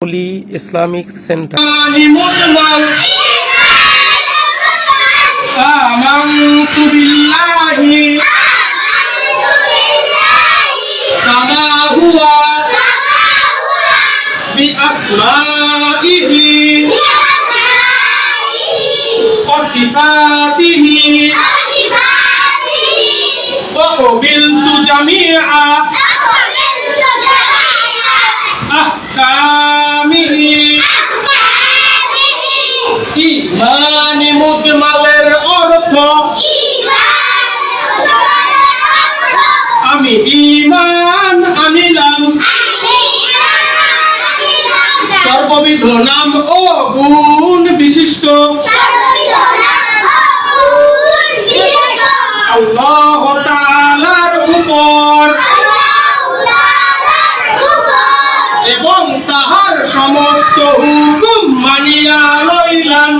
Holi Islamic centre. আমানতু বিল্লাহি কামা হুয়া বিআসমাইহি ওয়া সিফাতিহি ওয়া ক্বাবিলতু জামিআ আহকামিহি। ঈমানে মুজমালের অর্থ আমি ঈমান আনিলাম সর্ববিধ নাম ও গুণ বিশিষ্ট আল্লাহ তাআলার উপর এবং তাহার সমস্ত হুকুম মানিয়া লইলাম।